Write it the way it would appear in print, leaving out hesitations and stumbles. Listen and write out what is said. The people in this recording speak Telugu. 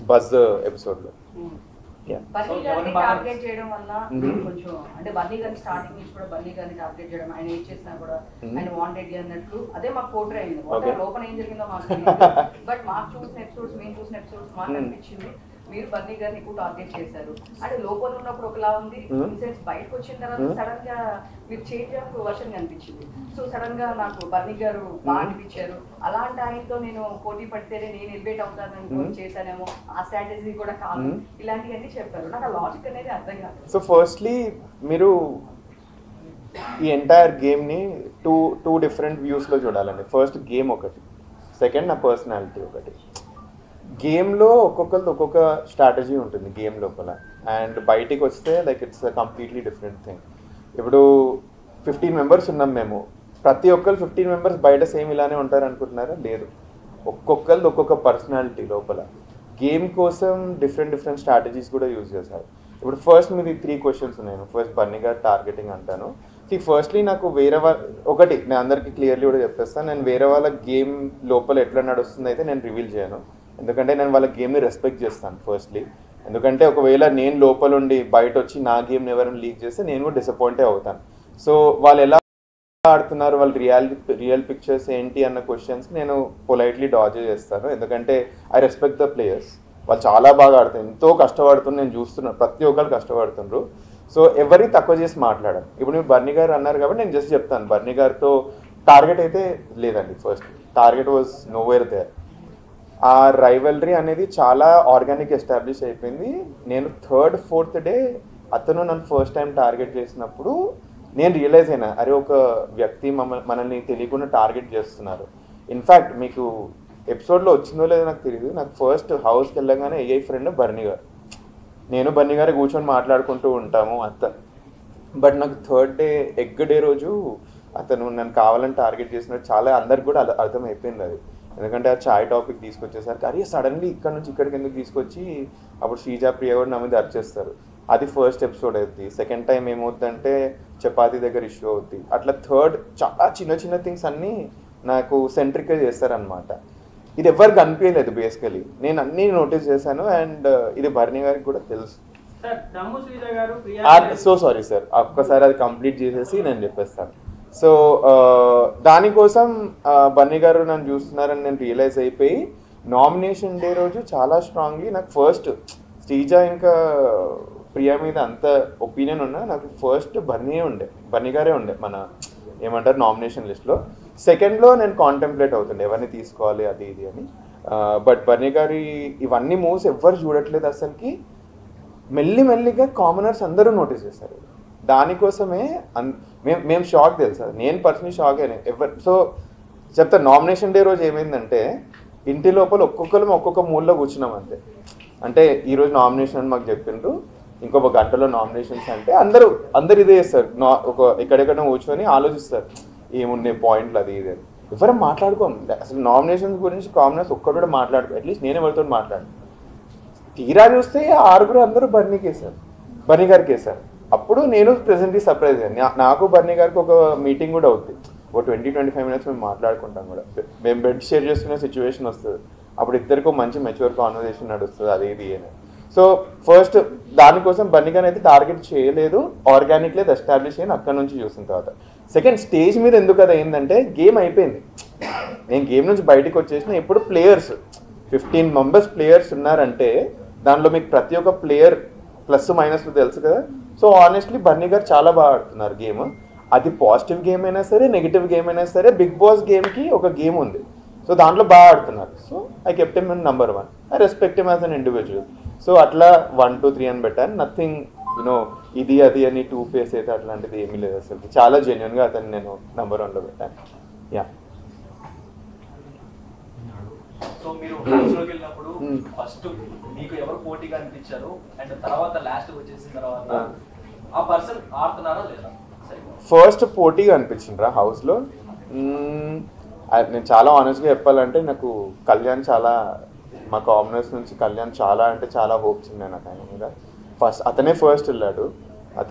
బజ్ ఎపిసోడ్లో. బన్నీ గారిని టార్గెట్ చేయడం వల్ల కొంచెం అంటే బన్నీ గారిని స్టార్టింగ్ నుంచి కూడా బన్నీ గారిని టార్గెట్ చేయడం, ఆయన ఏం చేసినా కూడా ఆయన వాంటెడ్ అన్నట్లు అదే మాకు పోర్ట్రే అయింది. లోపల ఏం జరిగిందో మాకు బట్ మాకు చూసిన ఎపిసోడ్స్, మేము చూసిన ఎపిసోడ్స్ మాకు అనిపించింది మీరు బన్నీ గారిని ఎక్కువ టార్గెట్ చేశారు. అంటే లోపల ఉన్నప్పుడు ఒకలా ఉంది, ఇన్సెన్స్ బయటకు వచ్చిన తర్వాత సడన్ గా మీరు చేంజ్ ఆఫ్ వర్షన్ కనిపించింది. సో సడన్ గా నాకు బన్నీ గారు బాగా అనిపించారు. అలాంటి ఆయనతో నేను పోటీ పడితేనే నేను ఎలివేట్ అవుతానని చేశానేమో, ఆ స్ట్రాటజీ కూడా కాదు, ఇలాంటివన్నీ చెప్పారు. నాకు ఆ లాజిక్ అనేది అర్థం కాదు. సో ఫస్ట్లీ మీరు ఈ ఎంటైర్ గేమ్ని టూ డిఫరెంట్ వ్యూస్లో చూడాలండి. ఫస్ట్ గేమ్ ఒకటి, సెకండ్ నా పర్సనాలిటీ ఒకటి. గేమ్లో ఒక్కొక్కరిది ఒక్కొక్క స్ట్రాటజీ ఉంటుంది గేమ్ లోపల, అండ్ బయటికి వస్తే like it's a completely different thing. ఇప్పుడు 15 మెంబర్స్ ఉన్నాం మేము, ప్రతి ఒక్కరు 15 మెంబర్స్ బయట సేమ్ ఇలానే ఉంటారు అనుకుంటున్నారా? లేదు, ఒక్కొక్కరిది ఒక్కొక్క పర్సనాలిటీ లోపల. గేమ్ కోసం డిఫరెంట్ స్ట్రాటజీస్ కూడా యూజ్ చేశారు. ఇప్పుడు ఫస్ట్ మీది 3 క్వశ్చన్స్ ఉన్నాయి. ఫస్ట్ బన్నీ గారు టార్గెటింగ్ అంటాను. ఫస్ట్లీ నాకు వేరే ఒకటి నేను అందరికీ క్లియర్లీ కూడా చెప్పేస్తాను, నేను వేరే వాళ్ళ గేమ్ లోపల ఎట్లా నడుస్తుంది అయితే నేను రివీల్ చేయను. ఎందుకంటే నేను వాళ్ళ గేమ్ని రెస్పెక్ట్ చేస్తాను ఫస్ట్లీ. ఎందుకంటే ఒకవేళ నేను లోపల ఉండి బయట వచ్చి నా గేమ్ని ఎవరైనా లీక్ చేస్తే నేను కూడా డిసప్పాయింటే అవుతాను. సో వాళ్ళు ఎలా ఆడుతున్నారు, వాళ్ళ రియల్ పిక్చర్స్ ఏంటి అన్న క్వశ్చన్స్ నేను పొలైట్లీ డాజ్ చేస్తాను. ఎందుకంటే ఐ రెస్పెక్ట్ ద ప్లేయర్స్. వాళ్ళు చాలా బాగా ఆడుతారు, ఎంతో కష్టపడుతున్నారు, నేను చూస్తున్నాను ప్రతి ఒక్కరు కష్టపడుతున్నారు. సో ఎవరికి తక్కువ చేసి మాట్లాడాను. ఇప్పుడు మీరు బన్నీ గారు అన్నారు కాబట్టి నేను జస్ట్ చెప్తాను, బన్నీ గారితో టార్గెట్ అయితే లేదండి. First target was nowhere there. ఆ రైవల్రీ అనేది చాలా ఆర్గానిక్ ఎస్టాబ్లిష్ అయిపోయింది. నేను 3rd, 4th డే అతను నన్ను ఫస్ట్ టైం టార్గెట్ చేసినప్పుడు నేను రియలైజ్ అయినా, అరే ఒక వ్యక్తి మనల్ని తెలియకుండా టార్గెట్ చేస్తున్నారు. ఇన్ఫ్యాక్ట్ మీకు ఎపిసోడ్లో వచ్చిందో లేదో నాకు తెలియదు, నాకు ఫస్ట్ హౌస్కి వెళ్ళగానే ఏఐ ఫ్రెండ్ బన్నీ గారు, నేను బన్నీ గారు కూర్చొని మాట్లాడుకుంటూ ఉంటాము అంత. బట్ నాకు 3rd డే ఎగ్ డే రోజు అతను నన్ను కావాలని టార్గెట్ చేసినట్టు చాలా అందరికి కూడా అర్థమైపోయింది అది. ఎందుకంటే ఆ చాయ్ టాపిక్ తీసుకొచ్చేసరికి అరే సడన్లీ ఇక్కడ నుంచి ఇక్కడికి ఎందుకు తీసుకొచ్చి అప్పుడు శ్రీజా ప్రియ కూడా నా మీద అరిచేస్తారు. అది ఫస్ట్ ఎపిసోడ్ అవుతుంది. సెకండ్ టైం ఏమవుతుందంటే చపాతీ దగ్గర ఇష్యూ అవుతుంది. అట్లా థర్డ్ చాలా చిన్న థింగ్స్ అన్నీ నాకు సెంట్రిక్గా చేస్తారనమాట. ఇది ఎవరికి అనిపించలేదు బేసికలీ, నేను అన్నీ నోటీస్ చేశాను. అండ్ ఇది భరణి గారికి కూడా తెలుసు. సో సారీ సార్, ఒక్కసారి అది కంప్లీట్ చేసేసి నేను చెప్పేస్తాను. సో దానికోసం బన్నీ గారు నన్ను చూస్తున్నారని నేను రియలైజ్ అయిపోయి నామినేషన్ డే రోజు చాలా స్ట్రాంగ్లీ నాకు ఫస్ట్ శ్రీజ ఇంకా ప్రియా మీద అంత ఒపీనియన్ ఉన్నా నాకు ఫస్ట్ బన్నీ గారే ఉండే మన ఏమంటారు నామినేషన్ లిస్ట్లో. సెకండ్లో నేను కాంటెంప్లేట్ అవుతుండే ఎవరిని తీసుకోవాలి అది ఇది అని. బట్ బన్నీ గారి ఇవన్నీ మూవ్స్ ఎవ్వరు చూడట్లేదు అసలుకి. మెల్లిగా కామనర్స్ అందరూ నోటీస్ చేస్తారు. దానికోసమే మేము షాక్ తెలుసా, నేను పర్సనలీ షాక్ అయినా ఎవరు. సో చెప్తా, నామినేషన్ డే రోజు ఏమైందంటే ఇంటి లోపల ఒక్కొక్కరు ఒక్కొక్క మూలలో కూర్చున్నాం అంతే. అంటే ఈరోజు నామినేషన్ అని మాకు చెప్పిండ్రు, ఇంకొక గంటలో నామినేషన్స్ అంటే అందరు ఇదే చేస్తారు. ఒక ఎక్కడెక్కడ కూర్చొని ఆలోచిస్తారు ఏముండే పాయింట్లు అది ఇది అని. ఎవరు మాట్లాడుకోం అసలు నామినేషన్స్ గురించి. కామనర్స్ ఒక్కరు కూడా మాట్లాడుకో, అట్లీస్ట్ నేనే ఎవరితో మాట్లాడు. తీరా చూస్తే 6 అందరూ బన్నీ గారికి వేశారు. అప్పుడు నేను ప్రెసెంట్లీ సర్ప్రైజ్ అయ్యాను. నాకు బన్నీ గారికి ఒక మీటింగ్ కూడా అవుతుంది, ఒక 20-25 మినిట్స్ మేము మాట్లాడుకుంటాం కూడా. మేము బెడ్ షేర్ చేసుకునే సిచ్యువేషన్ వస్తుంది, అప్పుడు ఇద్దరికి మంచి మెచ్యూర్ కాన్వర్సేషన్ నడుస్తుంది అది ఇది అని. సో ఫస్ట్ దానికోసం బన్నీ గారిని అయితే టార్గెట్ చేయలేదు, ఆర్గానిక్ లేదు ఎస్టాబ్లిష్ అయ్యి అక్కడ నుంచి చూసిన తర్వాత. సెకండ్ స్టేజ్ మీద ఎందుకు అది అయిందంటే గేమ్ అయిపోయింది, నేను గేమ్ నుంచి బయటకు వచ్చేసిన. ఇప్పుడు ప్లేయర్స్ 15 మెంబర్స్ ప్లేయర్స్ ఉన్నారంటే దానిలో మీకు ప్రతి ఒక్క ప్లేయర్ ప్లస్ మైనస్లు తెలుసు కదా. సో ఆనెస్ట్లీ బన్నీ గారు చాలా బాగా ఆడుతున్నారు గేమ్. అది పాజిటివ్ గేమ్ అయినా సరే నెగిటివ్ గేమ్ అయినా సరే బిగ్ బాస్ గేమ్కి ఒక గేమ్ ఉంది, సో దాంట్లో బాగా ఆడుతున్నారు. So I kept him in number 1. I respect him as an individual. So అట్లా 1, 2, 3 అని పెట్టాను. నథింగ్ ఇది అది అని 2 ఫేస్ అయితే అట్లాంటిది ఏమీ లేదు అసలు. చాలా జెన్యున్గా అతను నేను నంబర్ 1లో పెట్టాను. యా. సో మీరు హౌస్లోకి వెళ్ళినప్పుడు ఫస్ట్ మీకు ఎవరు పోటీగా అనిపించారు అండ్ తర్వాత లాస్ట్ వచ్చేసిన తర్వాత ఆ పర్సన్ ఆడుతున్నారా లేదా? ఫస్ట్ పోటీగా అనిపించిండ్రా హౌస్లో? నేను చాలా ఆనెస్ట్గా చెప్పాలంటే నాకు కళ్యాణ్ చాలా, మా కామనర్స్ నుంచి కళ్యాణ్ చాలా అంటే చాలా హోప్స్ ఉన్నాయి నాకు ఆయన మీద. అతనే ఫస్ట్ వెళ్ళాడు.